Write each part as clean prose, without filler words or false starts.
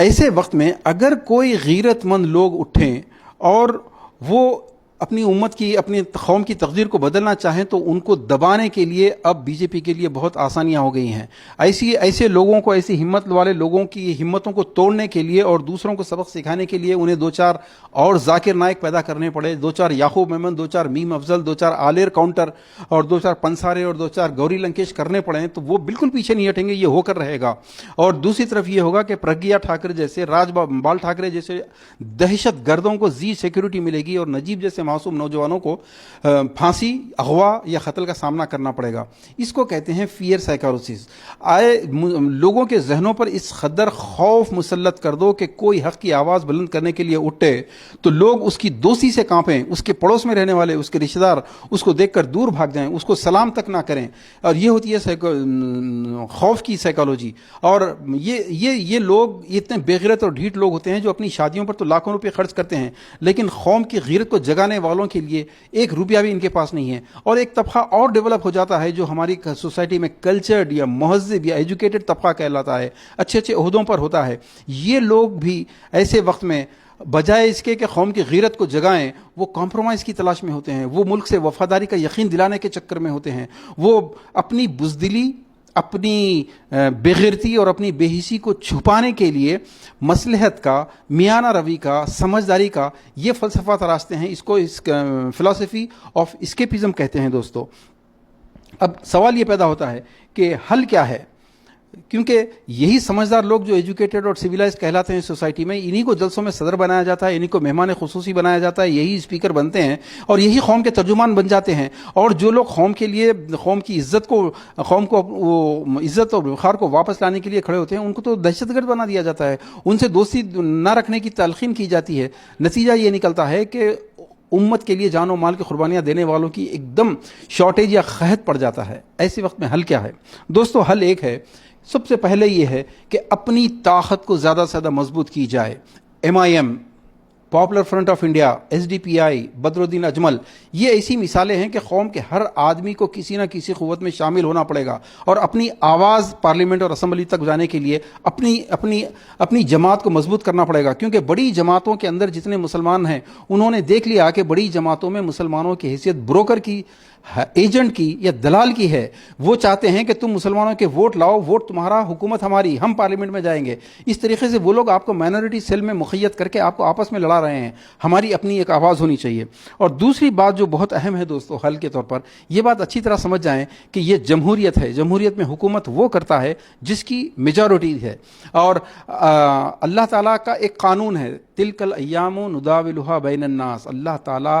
ایسے وقت میں اگر کوئی غیرت مند لوگ اٹھیں اور وہ اپنی امت کی اپنی قوم کی تقدیر کو بدلنا چاہیں تو ان کو دبانے کے لیے اب بی جے پی کے لیے بہت آسانیاں ہو گئی ہیں. ایسے لوگوں کو، ایسی ہمت والے لوگوں کی ہمتوں کو توڑنے کے لیے اور دوسروں کو سبق سکھانے کے لیے انہیں 2-4 اور ذاکر نائک پیدا کرنے پڑے، 2-4 یعقوب میمن، 2-4 میم افضل، 2-4 آلیر کاؤنٹر اور 2-4 پنسارے اور 2-4 گوری لنکیش کرنے پڑے تو وہ بالکل پیچھے نہیں ہٹیں گے، یہ ہو کر رہے گا. اور دوسری طرف یہ ہوگا کہ پرگیا ٹھاکر جیسے، راج بال ٹھاکرے جیسے دہشت گردوں کو سیکیورٹی ملے گی اور نجیب جیسے معصوم نوجوانوں کو پھانسی، اغوا یا قتل کا سامنا کرنا پڑے گا. اس کو کہتے ہیں فیئر سائیکالوسس. لوگوں کے ذہنوں پر اس قدر خوف مسلط کر دو کہ کوئی حق کی آواز بلند کرنے کے لیے اٹھے تو لوگ اس کی دوستی سے کانپیں، اس کے پڑوس میں رہنے والے، اس کے رشتہ دار اس کو دیکھ کر دور بھاگ جائیں، اس کو سلام تک نہ کریں. اور یہ ہوتی ہے خوف کی سائیکالوجی. اور یہ لوگ اتنے بے غیرت اور ڈھیٹ لوگ ہوتے ہیں جو اپنی شادیوں پر تو لاکھوں روپے خرچ کرتے ہیں لیکن قوم کی غیرت کو جگانے والوں کے لیے 1 روپیہ بھی ان کے پاس نہیں ہے. اور ایک طبقہ اور ڈیولپ ہو جاتا ہے جو ہماری سوسائٹی میں کلچرڈ یا مہذب یا ایجوکیٹڈ طبقہ کہلاتا ہے، اچھے عہدوں پر ہوتا ہے. یہ لوگ بھی ایسے وقت میں بجائے اس کے کہ قوم کی غیرت کو جگائیں وہ کمپرومائز کی تلاش میں ہوتے ہیں، وہ ملک سے وفاداری کا یقین دلانے کے چکر میں ہوتے ہیں، وہ اپنی بزدلی، اپنی بے غیرتی اور اپنی بے حسی کو چھپانے کے لیے مصلحت کا، میانہ روی کا، سمجھداری کا یہ فلسفہ تراشتے ہیں. اس کو فلسفی آف اسکیپزم کہتے ہیں دوستو. اب سوال یہ پیدا ہوتا ہے کہ حل کیا ہے، کیونکہ یہی سمجھدار لوگ جو ایجوکیٹڈ اور سویلائز کہلاتے ہیں سوسائٹی میں، انہی کو جلسوں میں صدر بنایا جاتا ہے، انہی کو مہمان خصوصی بنایا جاتا ہے، یہی اسپیکر بنتے ہیں اور یہی قوم کے ترجمان بن جاتے ہیں. اور جو لوگ قوم کے لیے، قوم کی عزت کو، قوم کو وہ عزت اور وقار کو واپس لانے کے لیے کھڑے ہوتے ہیں، ان کو تو دہشت گرد بنا دیا جاتا ہے، ان سے دوستی نہ رکھنے کی تلقین کی جاتی ہے. نتیجہ یہ نکلتا ہے کہ امت کے لیے جان و مال کی قربانیاں دینے والوں کی ایک دم شارٹیج یا قحط پڑ جاتا ہے. ایسے وقت میں حل کیا ہے دوستو؟ حل ایک ہے، سب سے پہلے یہ ہے کہ اپنی طاقت کو زیادہ سے زیادہ مضبوط کی جائے. MIM، popular front of India, SDPI، بدر الدین اجمل، یہ ایسی مثالیں ہیں کہ قوم کے ہر آدمی کو کسی نہ کسی قوت میں شامل ہونا پڑے گا اور اپنی آواز پارلیمنٹ اور اسمبلی تک جانے کے لیے اپنی جماعت کو مضبوط کرنا پڑے گا. کیونکہ بڑی جماعتوں کے اندر جتنے مسلمان ہیں انہوں نے دیکھ لیا کہ بڑی جماعتوں میں مسلمانوں کی حیثیت بروکر کی، ایجنٹ کی یا دلال کی ہے. وہ چاہتے ہیں کہ تم مسلمانوں کے ووٹ لاؤ، ووٹ تمہارا، حکومت ہماری، ہم پارلیمنٹ میں جائیں گے. اس طریقے سے وہ لوگ آپ کو مائنورٹی سیل میں مقید کر کے آپ کو آپس میں لڑا رہے ہیں. ہماری اپنی ایک آواز ہونی چاہیے. اور دوسری بات جو بہت اہم ہے دوستو حل کے طور پر، یہ بات اچھی طرح سمجھ جائیں کہ یہ جمہوریت ہے. جمہوریت میں حکومت وہ کرتا ہے جس کی میجورٹی ہے. اور اللہ تعالیٰ کا ایک قانون ہے، تلک الایام نداولها بین الناس. اللہ تعالیٰ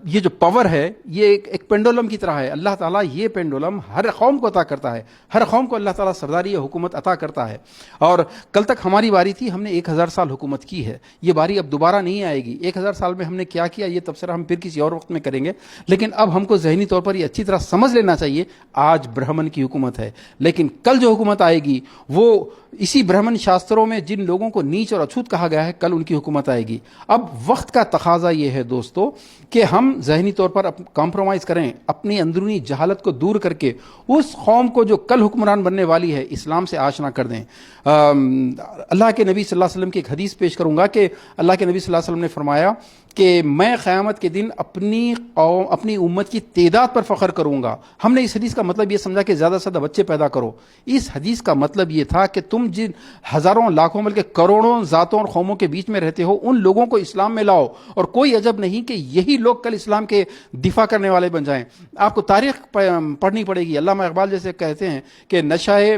یہ جو پاور ہے یہ ایک پینڈولم کی طرح ہے. اللہ تعالیٰ یہ پینڈولم ہر قوم کو عطا کرتا ہے، ہر قوم کو اللہ تعالیٰ سرداری یا حکومت عطا کرتا ہے. اور کل تک ہماری باری تھی، ہم نے 1000 سال حکومت کی ہے، یہ باری اب دوبارہ نہیں آئے گی. 1000 سال میں ہم نے کیا کیا یہ تبصرہ ہم پھر کسی اور وقت میں کریں گے. لیکن اب ہم کو ذہنی طور پر یہ اچھی طرح سمجھ لینا چاہیے، آج برہمن کی حکومت ہے لیکن کل جو حکومت آئے گی وہ اسی برہمن شاستروں میں جن لوگوں کو نیچ اور اچھوت کہا گیا ہے، کل ان کی حکومت آئے گی. اب وقت کا تقاضا یہ ہے دوستو کہ ہم ذہنی طور پر کمپرومائز کریں، اپنی اندرونی جہالت کو دور کر کے اس قوم کو جو کل حکمران بننے والی ہے اسلام سے آشنا کر دیں. اللہ کے نبی صلی اللہ علیہ وسلم کی ایک حدیث پیش کروں گا کہ اللہ کے نبی صلی اللہ علیہ وسلم نے فرمایا کہ میں قیامت کے دن اپنی قوم، اپنی امت کی تعداد پر فخر کروں گا. ہم نے اس حدیث کا مطلب یہ سمجھا کہ زیادہ سے زیادہ بچے پیدا کرو. اس حدیث کا مطلب یہ تھا کہ تم جن ہزاروں، لاکھوں بلکہ کروڑوں ذاتوں اور قوموں کے بیچ میں رہتے ہو ان لوگوں کو اسلام میں لاؤ. اور کوئی عجب نہیں کہ یہی لوگ کل اسلام کے دفاع کرنے والے بن جائیں. آپ کو تاریخ پڑھنی پڑے گی. علامہ اقبال جیسے کہتے ہیں کہ نشائے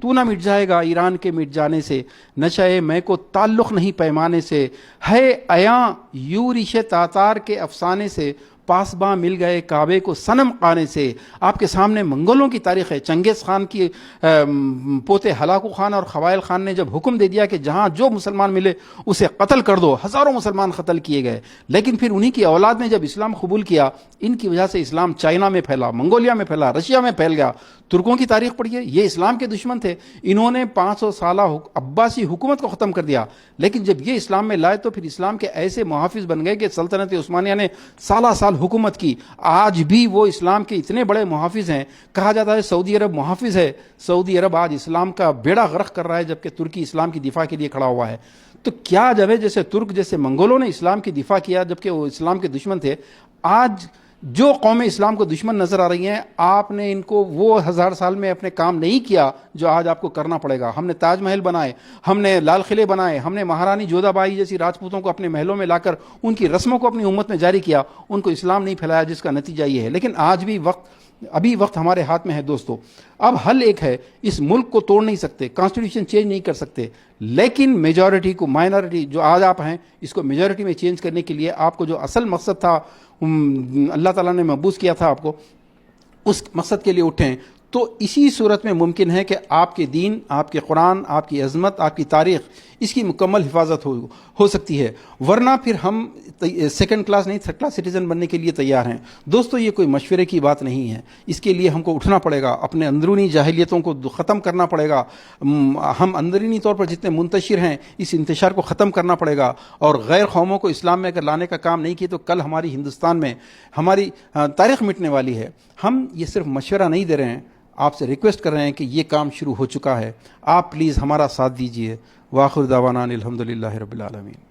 تو نہ مٹ جائے گا ایران کے مٹ جانے سے، نشائے میں کو تعلق نہیں پیمانے سے، ہے عیاں یورش تاتار کے افسانے سے، پاسباں مل گئے کعبے کو صنم خانے سے. آپ کے سامنے منگولوں کی تاریخ ہے. چنگیز خان کی پوتے ہلاکو خان اور خوائل خان نے جب حکم دے دیا کہ جہاں جو مسلمان ملے اسے قتل کر دو، ہزاروں مسلمان قتل کیے گئے. لیکن پھر انہی کی اولاد نے جب اسلام قبول کیا، ان کی وجہ سے اسلام چائنا میں پھیلا، منگولیا میں پھیلا، رشیا میں پھیل گیا. ترکوں کی تاریخ پڑھیے، یہ اسلام کے دشمن تھے. انہوں نے 500 سالہ عباسی حکومت کو ختم کر دیا. لیکن جب یہ اسلام میں لائے تو پھر اسلام کے ایسے محافظ بن گئے کہ سلطنت عثمانیہ نے سالہ سال حکومت کی، آج بھی وہ اسلام کے اتنے بڑے محافظ ہیں. کہا جاتا ہے سعودی عرب محافظ ہے، سعودی عرب آج اسلام کا بیڑا غرق کر رہا ہے، جبکہ ترکی اسلام کی دفاع کے لیے کھڑا ہوا ہے. تو کیا جب ہے جیسے ترک جیسے منگولوں نے اسلام کی دفاع کیا جبکہ وہ اسلام کے دشمن تھے، آج جو قومیں اسلام کو دشمن نظر آ رہی ہیں، آپ نے ان کو وہ 1000 سال میں اپنے کام نہیں کیا جو آج آپ کو کرنا پڑے گا. ہم نے تاج محل بنائے، ہم نے لال قلعے بنائے، ہم نے مہارانی جودھا بائی جیسی راجپوتوں کو اپنے محلوں میں لا کر ان کی رسموں کو اپنی امت میں جاری کیا، ان کو اسلام نہیں پھیلایا، جس کا نتیجہ یہ ہے. لیکن آج بھی ابھی وقت ہمارے ہاتھ میں ہے دوستو. اب حل ایک ہے، اس ملک کو توڑ نہیں سکتے، کانسٹیٹیوشن چینج نہیں کر سکتے، لیکن میجورٹی کو، مائنورٹی جو آج آپ ہیں، اس کو میجورٹی میں چینج کرنے کے لیے آپ کو جو اصل مقصد تھا، اللہ تعالیٰ نے مبعوث کیا تھا آپ کو، اس مقصد کے لیے اٹھیں. تو اسی صورت میں ممکن ہے کہ آپ کے دین، آپ کے قرآن، آپ کی عظمت، آپ کی تاریخ، اس کی مکمل حفاظت ہو سکتی ہے. ورنہ پھر ہم سیکنڈ کلاس نہیں، تھرڈ کلاس سٹیزن بننے کے لیے تیار ہیں. دوستو یہ کوئی مشورے کی بات نہیں ہے، اس کے لیے ہم کو اٹھنا پڑے گا، اپنے اندرونی جاہلیتوں کو ختم کرنا پڑے گا. ہم اندرونی طور پر جتنے منتشر ہیں، اس انتشار کو ختم کرنا پڑے گا. اور غیر قوموں کو اسلام میں اگر لانے کا کام نہیں کیے تو کل ہماری ہندوستان میں ہماری تاریخ مٹنے والی ہے. ہم یہ صرف مشورہ نہیں دے رہے ہیں، آپ سے ریکویسٹ کر رہے ہیں کہ یہ کام شروع ہو چکا ہے، آپ پلیز ہمارا ساتھ دیجئے. وآخر دعوانا الحمدللہ رب العالمین.